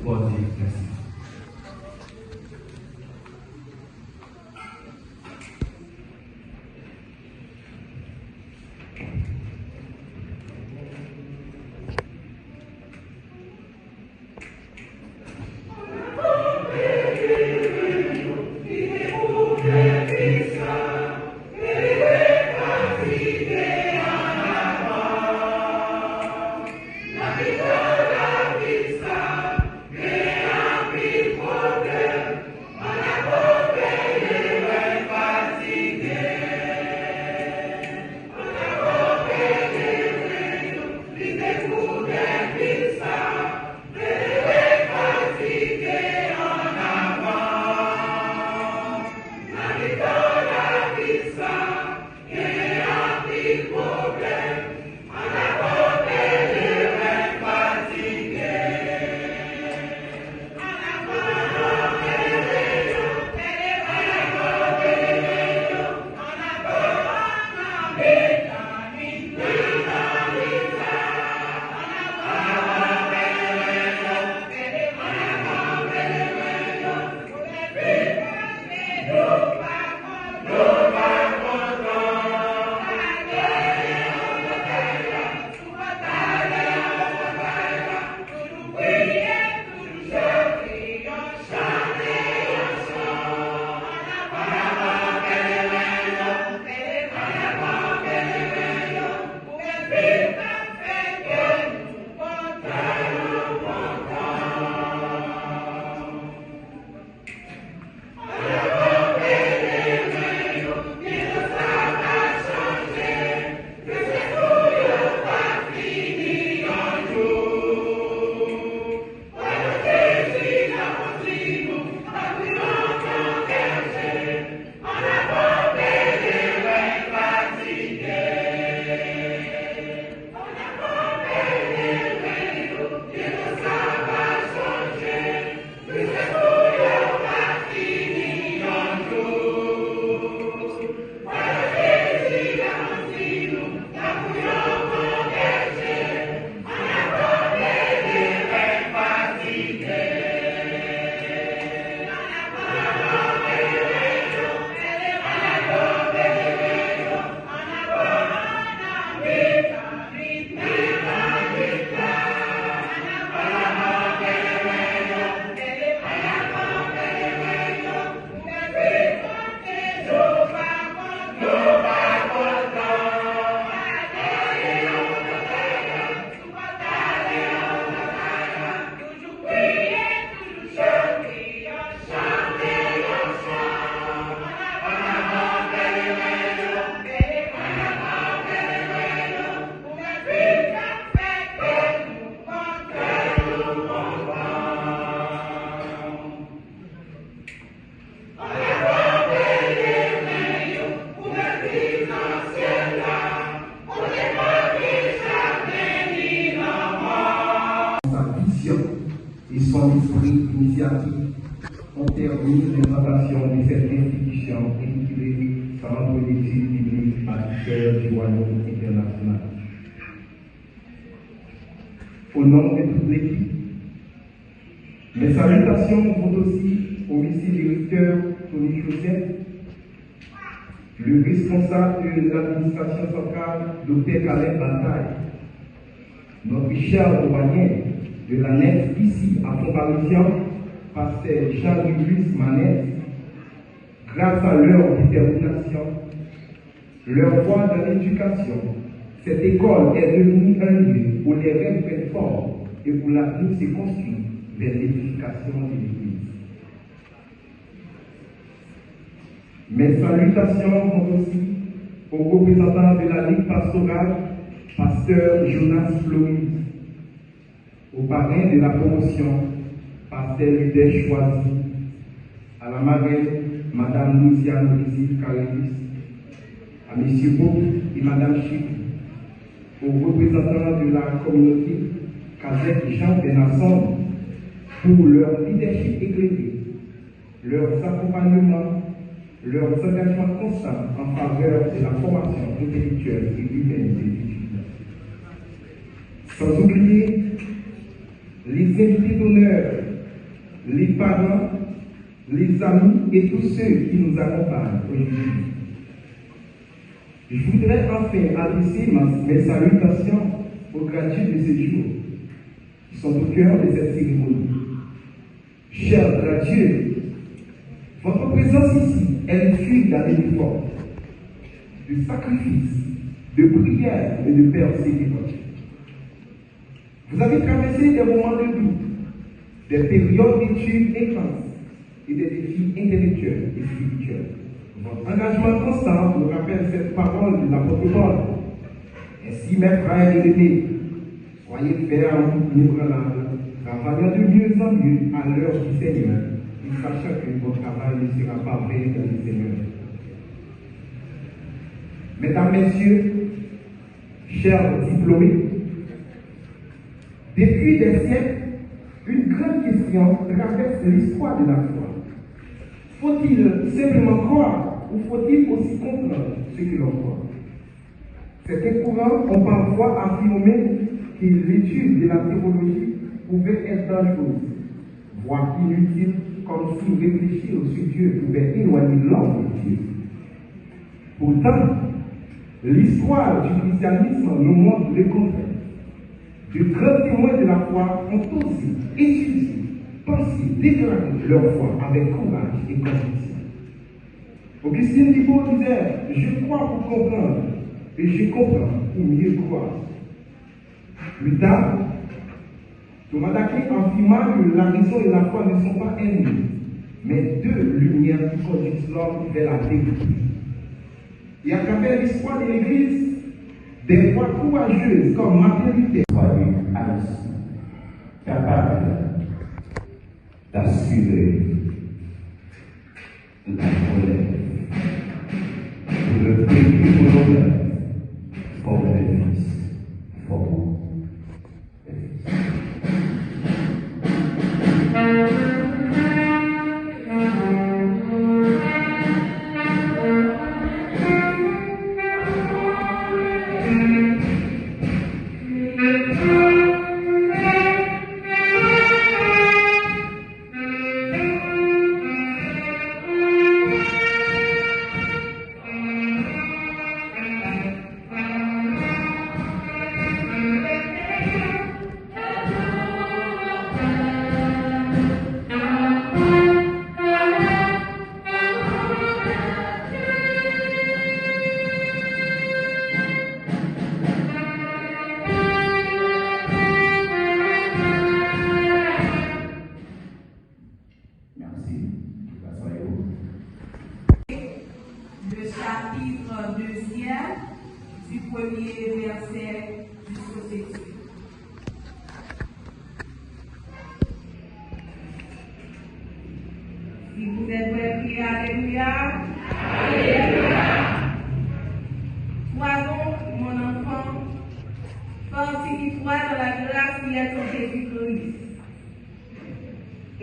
Bon Dieu, merci. Et son esprit initiatique ont permis l'implantation de cette institution intitulée Centre d'études bibliques à cœur du royaume international. Au nom de toute l'équipe, mes salutations vont aussi au vice-directeur Tony Joseph, le responsable de l'administration centrale, Dr. Caleb Bataille, notre cher doyen de l'annexe ici à Font-Parisien, pasteur Jean-Louis Manès. Grâce à leur détermination, leur voie dans l'éducation, cette école est devenue un lieu où les rêves prennent forme et où l'avenir se construit vers l'édification de l'Église. Mes salutations vont aussi aux représentants de la Ligue pastorale, pasteur Jonas Floris, au parrain de la promotion, pasteur Ludèche Choisi, à la marraine, Madame Louisiane Brigitte Carélis, à M. Bouk et Madame Chip, aux représentants de la communauté, Kazek Jean Benasson, pour leur leadership éclairé, leur accompagnement, leur engagement constant en faveur de la formation intellectuelle et humaine des étudiants. Sans oublier les invités d'honneur les parents, les amis et tous ceux qui nous accompagnent aujourd'hui. Je voudrais enfin adresser mes salutations aux gratuits de ce jour, qui sont au cœur de cette cérémonie. Chers gratuits, votre présence ici est le fruit d'un effort, de sacrifice, de prière et de persévérance. Vous avez traversé des moments de doute, des périodes d'études intenses et des défis intellectuels et spirituels. Votre engagement constant nous rappelle cette parole de l'apôtre Paul. Ainsi, mes frères aimés, soyez fermes, inébranlables, travaillant de mieux en mieux à l'heure du Seigneur, et sachant que votre travail ne sera pas vain dans le Seigneur. Mesdames, Messieurs, chers diplômés, depuis des siècles, une grande question traverse l'histoire de la foi. Faut-il simplement croire ou faut-il aussi comprendre ce que l'on croit? Certains courants ont parfois affirmé que l'étude de la théologie pouvait être dangereuse, voire inutile, comme si réfléchir sur Dieu pouvait éloigner l'homme de Dieu. Pourtant, l'histoire du christianisme nous montre le contraire. De grands témoins de la foi ont osé étudier, penser, déclarer leur foi avec courage et conviction. Augustin Thibault disait: je crois pour comprendre, et je comprends pour mieux croire. Plus tard, Thomas d'Aquin affirma que la raison et la foi ne sont pas ennemies, mais deux lumières qui conduisent l'homme vers la vérité. Et à travers l'histoire de l'Église, des voix courageuses comme Martin Luther soyez ainsi capables d'assurer la relève pour le pays de l'honneur, forme des fils, forme des fils.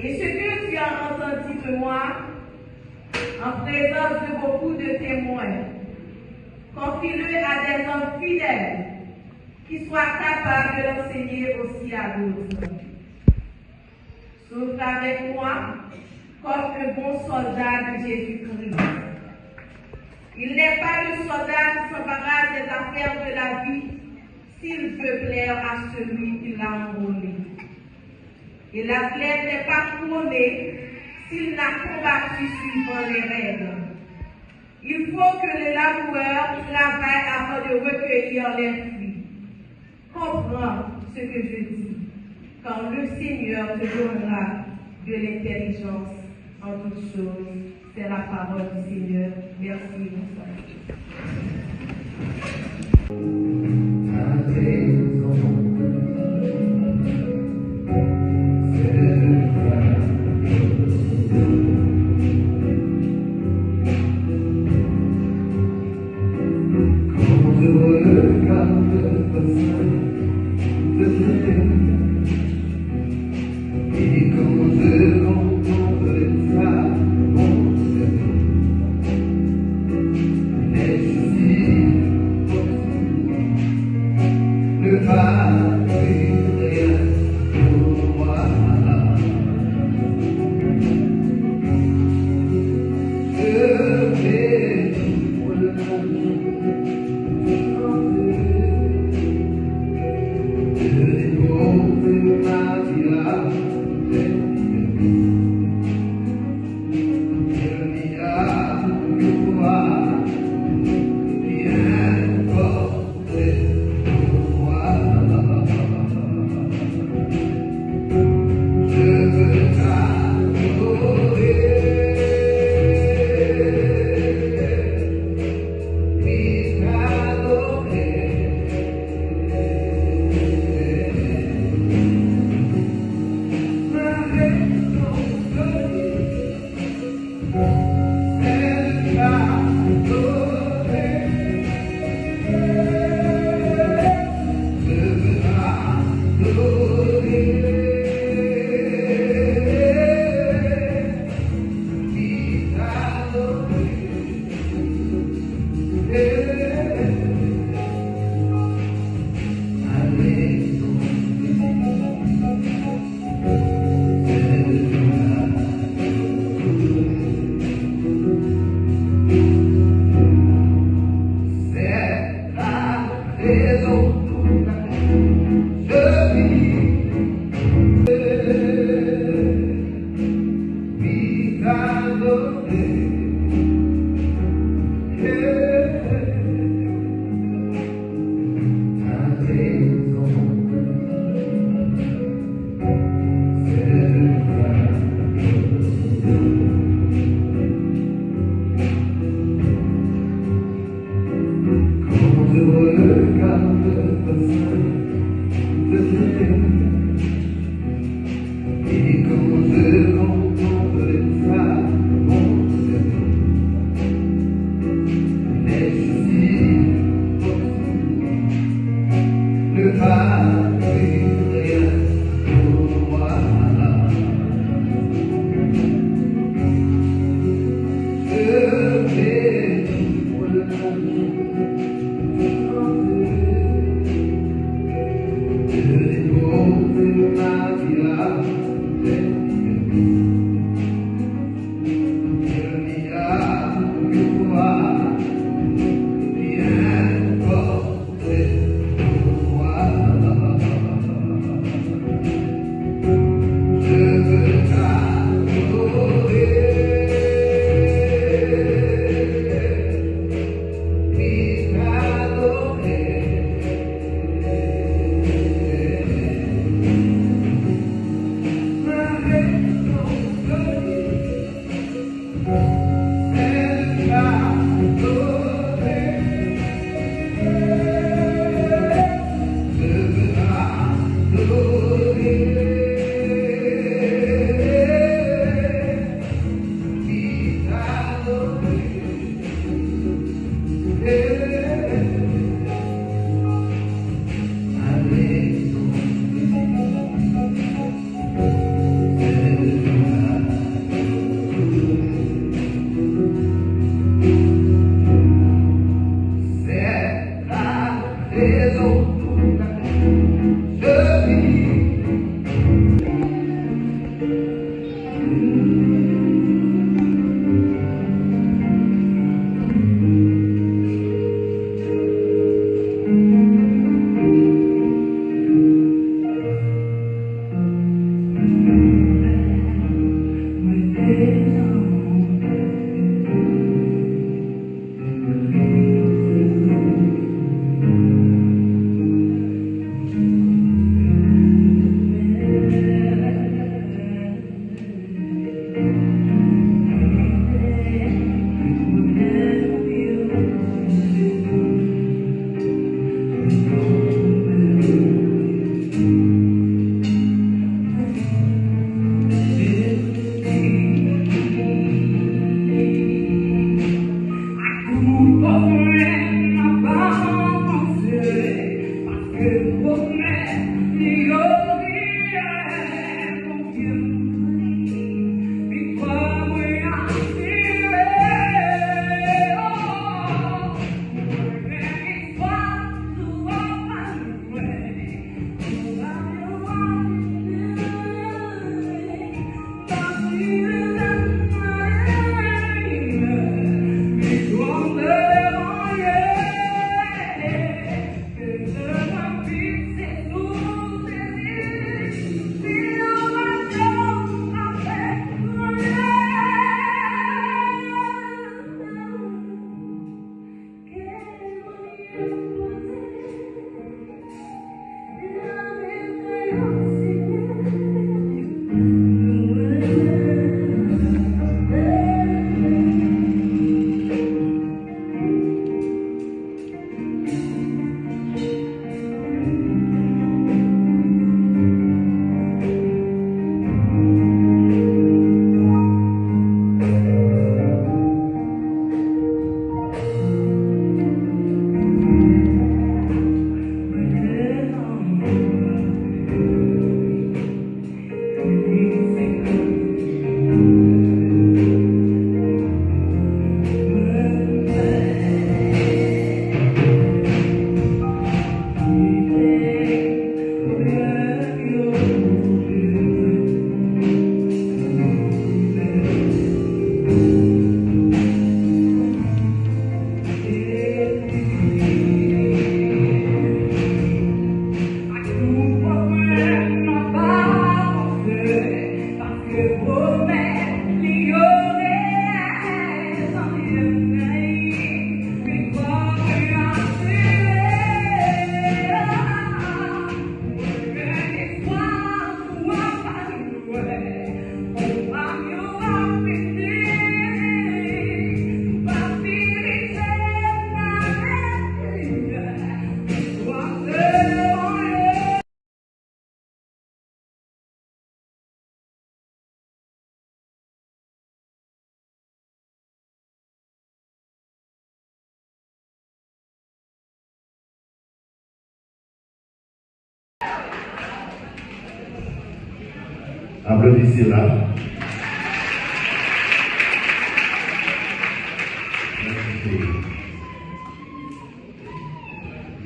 Et ce que tu as entendu de moi, en présence de beaucoup de témoins, confie-le à des hommes fidèles qui soient capables de l'enseigner aussi à d'autres. Souffre avec moi comme un bon soldat de Jésus-Christ. Il n'est pas le soldat qui s'embarrasse des affaires de la vie s'il veut plaire à celui qui l'a enrôlé. Et l'athlète n'est pas couronné s'il n'a combattu suivant les règles. Il faut que le laboureur travaille afin de recueillir les fruits. Comprends ce que je dis, quand le Seigneur te donnera de l'intelligence en toutes choses. C'est la parole du Seigneur. Merci, bonsoir. Applaudissez-la.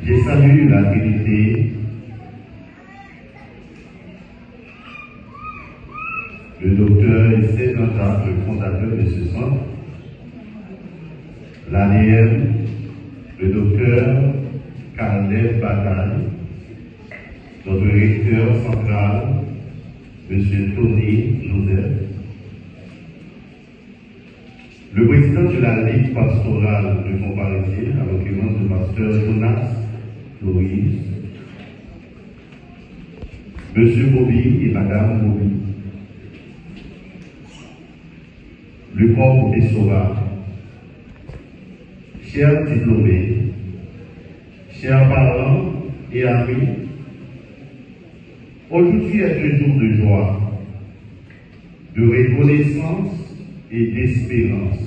Je salue la Trinité, le docteur Esther Nanta, le fondateur de ce centre, l'ADM, le docteur Carlet Bataille, notre recteur central, M. Tony Joseph, le président de la Ligue pastorale de Font-Parisien, à l'occurrence le pasteur Jonas Louise, M. Bobby et Mme Bobby, le corps professoral, chers diplômés, chers parents et amis, aujourd'hui est un jour de joie, de reconnaissance et d'espérance.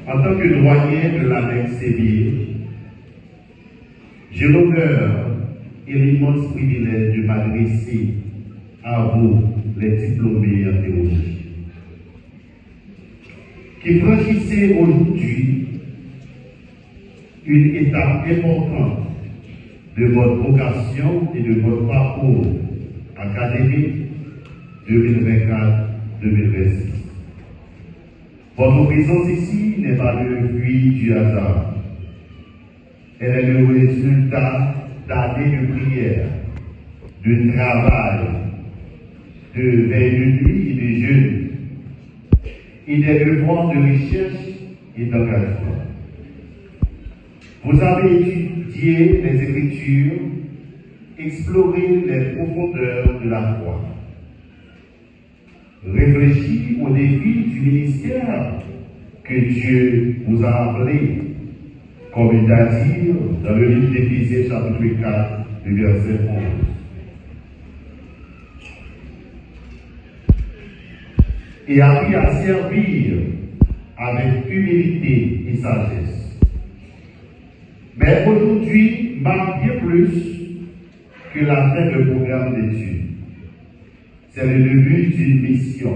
En tant que doyen de l'annexe Séville, j'ai l'honneur et l'immense privilège de m'adresser à vous, les diplômés en théologie, qui franchissez aujourd'hui une étape importante de votre vocation et de votre parcours académique 2024-2026. Votre présence ici n'est pas le fruit du hasard. Elle est le résultat d'années de prière, de travail, de veille de nuit et de jeûne, et des devoirs de recherche et d'engagement. Vous avez étudié les Écritures, exploré les profondeurs de la foi, réfléchi aux défis du ministère que Dieu vous a appelé, comme il a dit dans le livre d'Éphésiens chapitre 4, le verset 11. Et appris à servir avec humilité et sagesse. Mais aujourd'hui marque bien plus que la fin de programme d'études. C'est le début d'une mission.